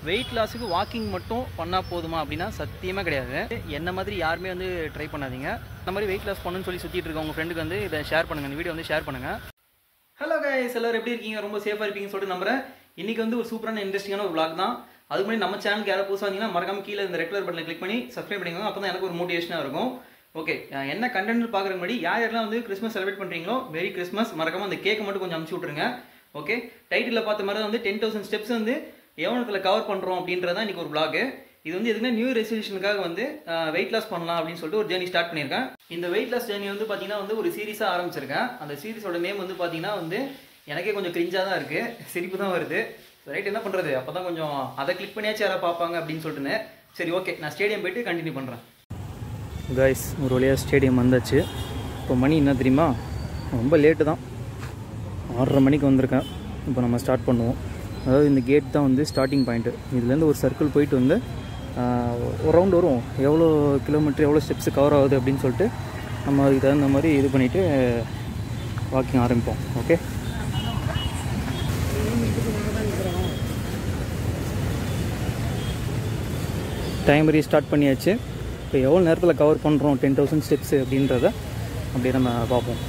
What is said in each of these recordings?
Wait லாஸுக்கு walking மட்டும் பண்ணால் போதுமா அப்படின்னா சத்தியமாக கிடையாது. என்ன மாதிரி யாருமே வந்து ட்ரை பண்ணாதீங்க. இந்த மாதிரி வெயிட் லாஸ் பண்ணணும்னு சொல்லி சுற்றிட்டு இருக்க உங்கள் ஃப்ரெண்டுக்கு வந்து இதை ஷேர் பண்ணுங்கள், இந்த வீடியோ வந்து ஷேர் பண்ணுங்கள். ஹலோ கைஸ், எல்லாரும் எப்படி இருக்கீங்க? ரொம்ப சேஃபாக இருப்பீங்கன்னு சொல்லிட்டு நம்புறேன். இன்றைக்கி வந்து ஒரு சூப்பரான இன்ட்ரெஸ்டிங்கான ஒரு vlog தான். அதுக்கு முன்னாடி நம்ம சேனலுக்கு யாராவது புதுசாக வந்தீங்கன்னா மறக்காம கீழே இந்த ரெட் கலர் பட்டனை கிளிக் பண்ணி சப்ஸ்கிரைப் பண்ணிக்கோங்க. அப்போ தான் எனக்கு ஒரு மோட்டிவேஷனாக இருக்கும். ஓகே, என்ன கண்டென்ட் பார்க்குற முன்னாடி யாரெல்லாம் வந்து கிறிஸ்மஸ் செலிப்ரேட் பண்ணுறீங்களோ வெரி கிறிஸ்மஸ். மறக்காம அந்த கேக்கை மட்டும் கொஞ்சம் அனுப்பிச்சி விட்ருங்க. ஓகே, டைட்டில் பார்த்த மாதிரி வந்து 10,000 ஸ்டெப்ஸ் வந்து எவ்வளோத்தில் கவர் பண்ணுறோம் அப்படின்றதான் இன்றைக்கி ஒரு vlog. இது வந்து எதுக்குன்னா நியூ ரெசல்யூஷனுக்காக வந்து வெயிட் லாஸ் பண்ணலாம் அப்படின்னு சொல்லிட்டு ஒரு ஜேர்னி ஸ்டார்ட் பண்ணியிருக்கேன். இந்த வெயிட் லாஸ் ஜேர்னி வந்து பார்த்தீங்கன்னா வந்து ஒரு சீரிஸாக ஆரம்பிச்சிருக்கேன். அந்த சீரிஸோட நேம் வந்து பார்த்தீங்கன்னா வந்து எனக்கே கொஞ்சம் கிரிஞ்சாக தான் இருக்குது, சிரிப்பு தான் வருது. ரைட், என்ன பண்ணுறது, அப்போ தான் கொஞ்சம் அதை கிளிக் பண்ணியாச்சும் யாராவது பார்ப்பாங்க அப்படின்னு சொல்லிட்டுன்னு. சரி, ஓகே, நான் ஸ்டேடியம் போயிட்டு கண்டினியூ பண்ணுறேன். கைஸ், ஒரு வழியாக ஸ்டேடியம் வந்தாச்சு. இப்போ மணி என்ன தெரியுமா, ரொம்ப லேட்டு தான், 6:30 மணிக்கு வந்திருக்கேன். இப்போ நம்ம ஸ்டார்ட் பண்ணுவோம். அதாவது இந்த கேட் தான் வந்து ஸ்டார்டிங் பாயிண்ட்டு. இதுலேருந்து ஒரு சர்க்கிள் போயிட்டு வந்து ஒரு ரவுண்ட் வரும், எவ்வளோ கிலோமீட்டர் எவ்வளோ ஸ்டெப்ஸு கவர் ஆகுது அப்படின்னு சொல்லிட்டு நம்ம அதுக்கு தகுந்த மாதிரி இது பண்ணிவிட்டு வாக்கிங் ஆரம்பிப்போம். ஓகே, டைம் ரீஸ்டார்ட் பண்ணியாச்சு. இப்போ எவ்வளோ நேரத்தில் கவர் பண்ணுறோம் 10,000 ஸ்டெப்ஸு அப்படின்றத அப்படியே நம்ம பார்ப்போம்.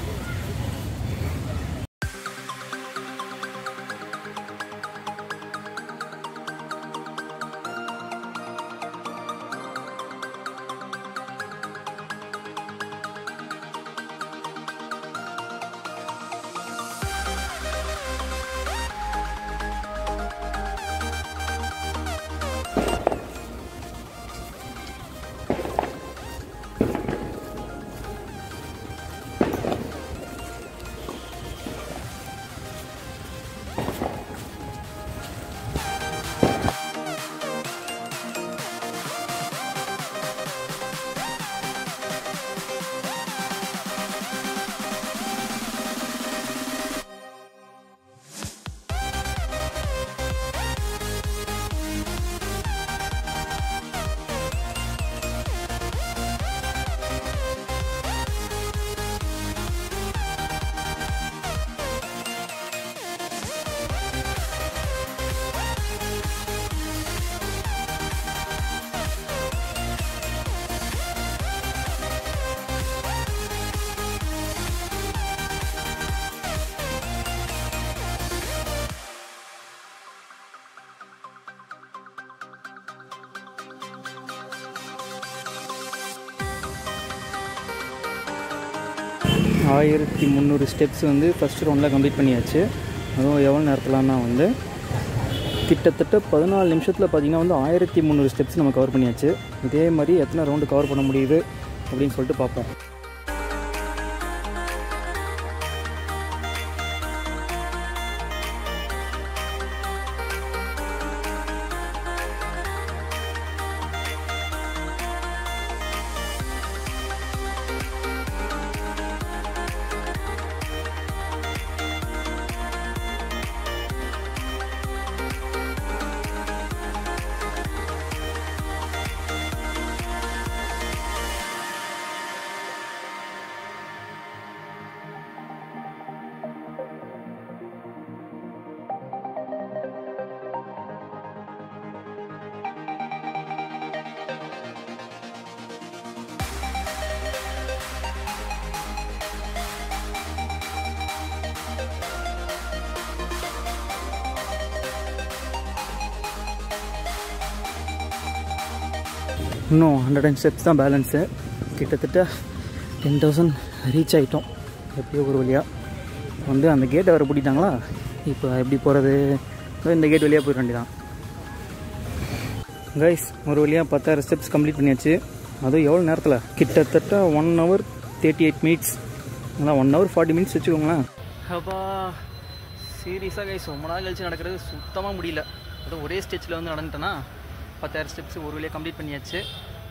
ஆயிரத்தி 300 ஸ்டெப்ஸ் வந்து ஃபஸ்ட் ரவுண்டில் கம்ப்ளீட் பண்ணியாச்சு. அதுவும் எவ்வளோ நேரத்தில்னா வந்து கிட்டத்தட்ட 14 நிமிஷத்தில் பார்த்திங்கன்னா வந்து 1300 ஸ்டெப்ஸ் நம்ம கவர் பண்ணியாச்சு. இதே மாதிரி எத்தனை ரவுண்டு கவர் பண்ண முடியுது அப்படின்னு சொல்லிட்டு பார்ப்போம். இன்னும் 110 ஸ்டெப்ஸ் தான் பேலன்ஸு. கிட்டத்தட்ட 10,000 ரீச் ஆகிட்டோம். எப்படியோ ஒரு வழியாக வந்து அந்த கேட்டை வர பூட்டிட்டாங்களா. இப்போ எப்படி போகிறது, இந்த கேட் வழியாக போயிட வேண்டியதான். கைஸ், ஒரு வழியாக 10,000 ஸ்டெப்ஸ் கம்ப்ளீட் பண்ணியாச்சு. அதுவும் எவ்வளோ நேரத்தில், கிட்டத்தட்ட 1 hour 38 minutes, அதான் 1 hour 40 minutes வச்சுக்கோங்களேன். அப்பா சீரியஸாக கைஸ், ரொம்ப நாள் கழிச்சு நடக்கிறது சுத்தமாக முடியல. அதுவும் ஒரே ஸ்டெச்சில் வந்து நடந்துட்டேன்னா 10,000 ஸ்டெப்ஸ் ஒரு வழியாக கம்ப்ளீட் பண்ணியாச்சு.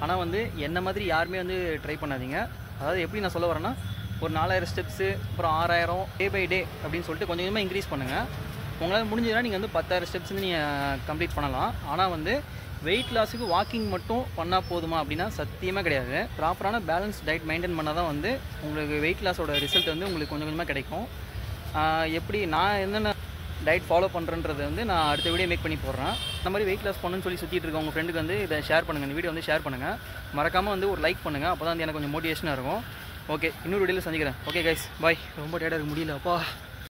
ஆனால் வந்து என்ன மாதிரி யாருமே வந்து ட்ரை பண்ணாதீங்க. அதாவது எப்படி நான் சொல்ல வரேன்னா, ஒரு 4000 ஸ்டெப்ஸு, அப்புறம் 6000 டே பை டே அப்படின்னு சொல்லிட்டு கொஞ்சம் கொஞ்சமாக இன்க்ரீஸ் பண்ணுங்கள். உங்களால் முடிஞ்சதுன்னா நீங்கள் வந்து 10,000 ஸ்டெப்ஸ் வந்து நீங்கள் கம்ப்ளீட் பண்ணலாம். ஆனால் வந்து வெயிட் லாஸுக்கு வாக்கிங் மட்டும் பண்ணால் போதுமா அப்படின்னா சத்தியமாக கிடையாது. ப்ராப்பரான பேலன்ஸ் டயட் மெயின்டைன் பண்ணால் தான் வந்து உங்களுக்கு வெயிட் லாஸோட ரிசல்ட் வந்து உங்களுக்கு கொஞ்சம் கொஞ்சமாக கிடைக்கும். எப்படி நான் என்னென்ன டயட் ஃபாலோ பண்ணுறன்றது வந்து நான் அடுத்த வீடியோ மேக் பண்ணி போடுறேன். இந்த மாதிரி வெயிட் லாஸ் பண்ணணும்னு சொல்லி சுற்றிட்டு இருக்க உங்கள் ஃப்ரெண்டுக்கு வந்து இதை ஷேர் பண்ணுங்கள், இந்த வீடியோ வந்து ஷேர் பண்ணுங்கள். மறக்காமல் வந்து ஒரு லைக் பண்ணுங்கள், அப்போ தான் வந்து எனக்கு கொஞ்சம் மோட்டிவேஷனாக இருக்கும். ஓகே, இன்னொரு வீடியோவில் சந்திக்கிறேன். ஓகே கைஸ், பாய். ரொம்ப டயர்டாக இருக்க முடியல அப்பா.